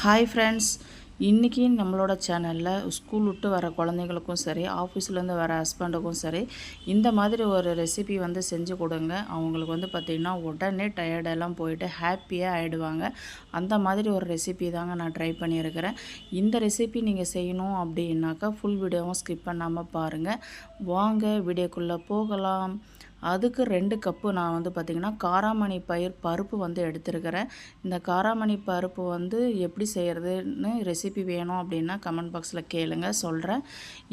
Hi friends, இன்றைக்கி நம்மளோட சேனலில் ஸ்கூல் விட்டு வர குழந்தைங்களுக்கும் சரி, ஆஃபீஸ்லேருந்து வர ஹஸ்பண்டுக்கும் சரி, இந்த மாதிரி ஒரு ரெசிபி வந்து செஞ்சு கொடுங்க. அவங்களுக்கு வந்து பார்த்திங்கன்னா உடனே டயர்டெல்லாம் போயிட்டு ஹாப்பியாக ஆகிடுவாங்க. அந்த மாதிரி ஒரு ரெசிபி தாங்க நான் ட்ரை பண்ணியிருக்கிறேன். இந்த ரெசிபி நீங்கள் செய்யணும் அப்படின்னாக்கா ஃபுல் வீடியோவும் ஸ்கிப் பண்ணாமல் பாருங்கள். வாங்க வீடியோக்குள்ளே போகலாம். அதுக்கு 2 கப்பு நான் வந்து பார்த்திங்கன்னா காராமணி பருப்பு வந்து எடுத்துருக்கிறேன். இந்த காராமணி பருப்பு வந்து எப்படி செய்கிறதுன்னு ரெசிபி வேணும் அப்படின்னா கமெண்ட் பாக்ஸில் கேளுங்க, சொல்கிறேன்.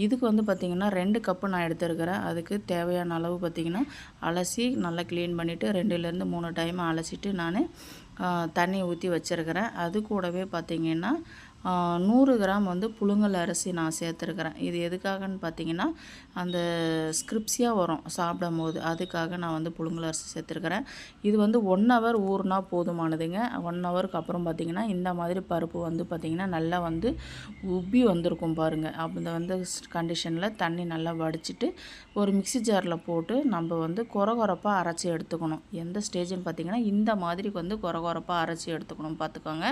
இதுக்கு வந்து பார்த்திங்கன்னா 2 கப்பு நான் எடுத்துருக்கிறேன். அதுக்கு தேவையான அளவு பார்த்திங்கன்னா அலசி நல்லா க்ளீன் பண்ணிவிட்டு 2லேருந்து 3 டைம் அலசிட்டு நான் தண்ணி ஊற்றி வச்சுருக்கிறேன். அது கூடவே பார்த்திங்கன்னா 100 கிராம் வந்து புழுங்கல் அரிசி நான் சேர்த்துருக்கிறேன். இது எதுக்காகன்னு பார்த்திங்கன்னா அந்த ஸ்கிரிப்ஸியாக வரும் சாப்பிடும்போது, அதுக்காக நான் வந்து புழுங்கல் அரிசி சேர்த்துருக்கிறேன். இது வந்து 1 ஹவர் ஊறினா போதுமானதுங்க. 1 ஹவருக்கு அப்புறம் பார்த்திங்கன்னா இந்த மாதிரி பருப்பு வந்து பார்த்திங்கன்னா நல்லா வந்து உப்பி வந்திருக்கும் பாருங்கள். அந்த வந்து கண்டிஷனில் தண்ணி நல்லா வடிச்சிட்டு ஒரு மிக்ஸி ஜாரில் போட்டு நம்ம வந்து கொரகொரப்பாக அரைச்சி எடுத்துக்கணும். எந்த ஸ்டேஜுன்னு பார்த்திங்கன்னா இந்த மாதிரி வந்து கொரகொரப்பாக அரைச்சி எடுத்துக்கணும் பார்த்துக்கோங்க.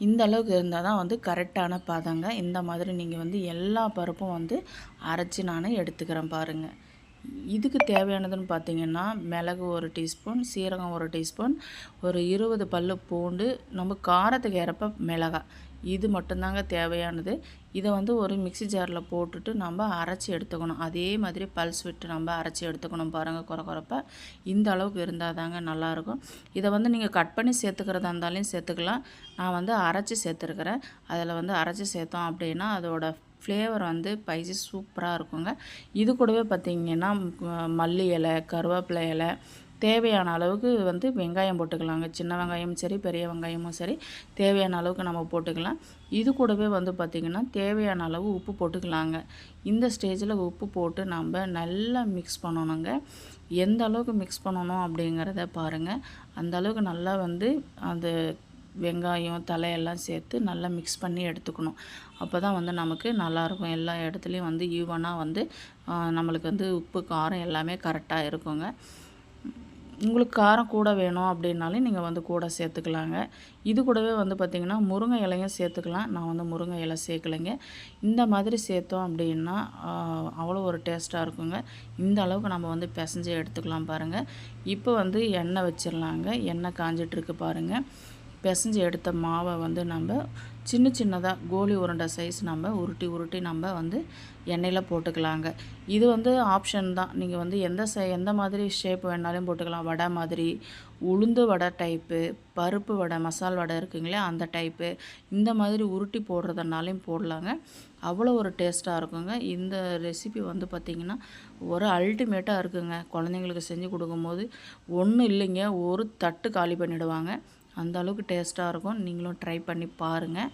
இந்த அளவுக்கு இருந்தால் தான் வந்து கரெக்டான பதங்க. இந்த மாதிரி நீங்கள் வந்து எல்லா பருப்பும் வந்து அரைச்சி நான் எடுத்துக்கிறேன் பாருங்கள். இதுக்கு தேவையானதுன்னு பார்த்திங்கன்னா மிளகு 1 டீஸ்பூன், சீரகம் 1 டீஸ்பூன், ஒரு 20 பல்லு பூண்டு, நம்ம காரத்துக்கு ஏற்ப மிளகாய், இது மட்டும்தாங்க தேவையானது. இதை வந்து ஒரு மிக்ஸி ஜாரில் போட்டுட்டு நம்ம அரைச்சி எடுத்துக்கணும். அதே மாதிரி பல்ஸ் விட்டு நம்ம அரைச்சி எடுத்துக்கணும் பாருங்கள். கொரகொரப்பா இந்த அளவுக்கு இருந்தால் தாங்க நல்லாயிருக்கும். இதை வந்து நீங்கள் கட் பண்ணி சேர்த்துக்கிறதா இருந்தாலும் சேர்த்துக்கலாம். நான் வந்து அரைச்சி சேர்த்துருக்கிறேன். அதில் வந்து அரைச்சி சேர்த்தோம் அப்படின்னா அதோட ஃப்ளேவர் வந்து ஸ்பைசி சூப்பராக இருக்குங்க. இது கூடவே பார்த்திங்கன்னா மல்லி இலை, கருவேப்பிலை இலை, தேவையான அளவுக்கு வந்து வெங்காயம் போட்டுக்கலாங்க. சின்ன வெங்காயமும் சரி, பெரிய வெங்காயமும் சரி, தேவையான அளவுக்கு நம்ம போட்டுக்கலாம். இது கூடவே வந்து பார்த்திங்கன்னா தேவையான அளவு உப்பு போட்டுக்கலாங்க. இந்த ஸ்டேஜில் உப்பு போட்டு நம்ம நல்லா மிக்ஸ் பண்ணணுங்க. எந்த அளவுக்கு மிக்ஸ் பண்ணணும் அப்படிங்கிறத பாருங்கள். அந்த அளவுக்கு நல்லா வந்து அந்த வெங்காயம் தலையெல்லாம் சேர்த்து நல்லா மிக்ஸ் பண்ணி எடுத்துக்கணும். அப்போ தான் வந்து நமக்கு நல்லாயிருக்கும். எல்லா இடத்துலையும் வந்து ஈவனாக வந்து நம்மளுக்கு வந்து உப்பு காரம் எல்லாமே கரெக்டாக இருக்குங்க. உங்களுக்கு காரம் கூட வேணும் அப்படின்னாலும் நீங்கள் வந்து கூட சேர்த்துக்கலாங்க. இது கூடவே வந்து பார்த்திங்கன்னா முருங்கை இலையும் சேர்த்துக்கலாம். நான் வந்து முருங்கை இலை சேர்க்கலைங்க. இந்த மாதிரி சேர்த்தோம் அப்படின்னா அவ்வளோ ஒரு டேஸ்ட்டாக இருக்குங்க. இந்த அளவுக்கு நம்ம வந்து பிசைஞ்சு எடுத்துக்கலாம் பாருங்கள். இப்போ வந்து எண்ணெய் வச்சிடலாங்க. எண்ணெய் காஞ்சிட்ருக்கு பாருங்கள். பிசைஞ்சு எடுத்த மாவை வந்து நம்ம சின்ன சின்னதாக கோலி உருண்டை சைஸ் நம்ம உருட்டி நம்ம வந்து எண்ணெயில் போட்டுக்கலாங்க. இது வந்து ஆப்ஷன் தான். நீங்கள் வந்து எந்த மாதிரி ஷேப் வேணாலும் போட்டுக்கலாம். வடை மாதிரி, உளுந்து வடை டைப்பு, பருப்பு வடை, மசால் வடை இருக்குங்களே அந்த டைப்பு, இந்த மாதிரி உருட்டி போடுறதுனாலையும் போடலாங்க. அவ்வளோ ஒரு டேஸ்ட்டாக இருக்குங்க. இந்த ரெசிபி வந்து பார்த்திங்கன்னா ஒரு அல்டிமேட்டாக இருக்குங்க. குழந்தைங்களுக்கு செஞ்சு கொடுக்கும்போது ஒன்றும் இல்லைங்க, ஒரு தட்டு காலி பண்ணிவிடுவாங்க. அந்த அளவுக்கு டேஸ்ட்டாக இருக்கும். நீங்களும் ட்ரை பண்ணி பாருங்கள்.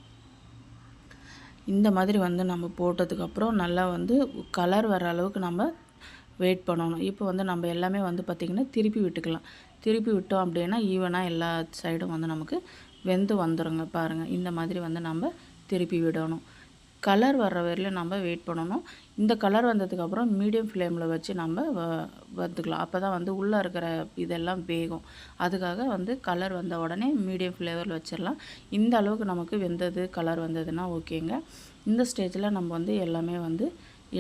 இந்த மாதிரி வந்து நம்ம போட்டதுக்கப்புறம் நல்லா வந்து கலர் வர அளவுக்கு நம்ம வெயிட் பண்ணணும். இப்போ வந்து நம்ம எல்லாமே வந்து பார்த்திங்கன்னா திருப்பி விட்டுக்கலாம். திருப்பி விட்டோம் அப்படின்னா ஈவனாக எல்லா சைடும் வந்து நமக்கு வெந்து வந்துடுங்க பாருங்கள். இந்த மாதிரி வந்து நம்ம திருப்பி விடணும். கலர் வர்ற வரையிலும் நம்ம வெயிட் பண்ணணும். இந்த கலர் வந்ததுக்கப்புறம் மீடியம் ஃப்ளேமில் வச்சு நம்ம வறுத்துக்கலாம். அப்போ தான் வந்து உள்ளே இருக்கிற இதெல்லாம் வேகும். அதுக்காக வந்து கலர் வந்த உடனே மீடியம் ஃப்ளேவரில் வச்சிடலாம். இந்த அளவுக்கு நமக்கு வெந்தது கலர் வந்ததுன்னா ஓகேங்க. இந்த ஸ்டேஜில் நம்ம வந்து எல்லாமே வந்து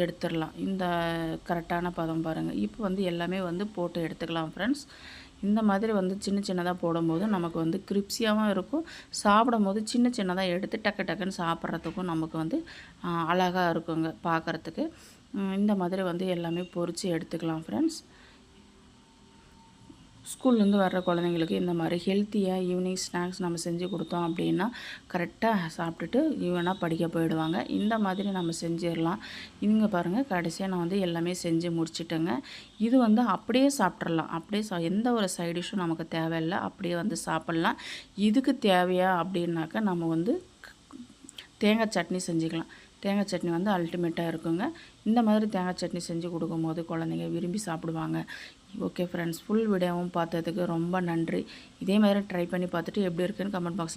எடுத்துடலாம். இந்த கரெக்டான பதம் பாருங்கள். இப்போ வந்து எல்லாமே வந்து போட்டு எடுத்துக்கலாம் ஃப்ரெண்ட்ஸ். இந்த மாதிரி வந்து சின்ன சின்னதாக போடும்போது நமக்கு வந்து கிரிப்ஸியாகவும் இருக்கும். சாப்பிடும்போது சின்ன சின்னதாக எடுத்து டக்குன்னு சாப்பிட்றதுக்கும் நமக்கு வந்து அழகாக இருக்குங்க பார்க்குறதுக்கு. இந்த மாதிரி வந்து எல்லாமே பொரித்து எடுத்துக்கலாம் ஃப்ரெண்ட்ஸ். ஸ்கூல்லேருந்து வர்ற குழந்தைங்களுக்கு இந்த மாதிரி ஹெல்த்தியாக ஈவினிங் ஸ்நாக்ஸ் நம்ம செஞ்சு கொடுத்தோம் அப்படின்னா கரெக்டாக சாப்பிட்டுட்டு ஈவனாக படிக்க போயிடுவாங்க. இந்த மாதிரி நம்ம செஞ்சிடலாம். இங்கே பாருங்கள், கடைசியாக நான் வந்து எல்லாமே செஞ்சு முடிச்சிட்டேங்க. இது வந்து அப்படியே சாப்பிட்றலாம். அப்படியே எந்த ஒரு சைட் டிஷ்ஷும் நமக்கு தேவையில்லை. அப்படியே வந்து சாப்பிட்லாம். இதுக்கு தேவையா அப்படின்னாக்கா நம்ம வந்து தேங்காய் சட்னி செஞ்சுக்கலாம். தேங்காய் சட்னி வந்து அல்டிமேட்டாக இருக்குங்க. இந்த மாதிரி தேங்காய் சட்னி செஞ்சு கொடுக்கும்போது குழந்தைங்க விரும்பி சாப்பிடுவாங்க. ஓகே ஃப்ரெண்ட்ஸ், ஃபுல் வீடியோவும் பார்த்ததுக்கு ரொம்ப நன்றி. இதே மாதிரி ட்ரை பண்ணி பார்த்துட்டு எப்படி இருக்குன்னு கமெண்ட் பாக்ஸில்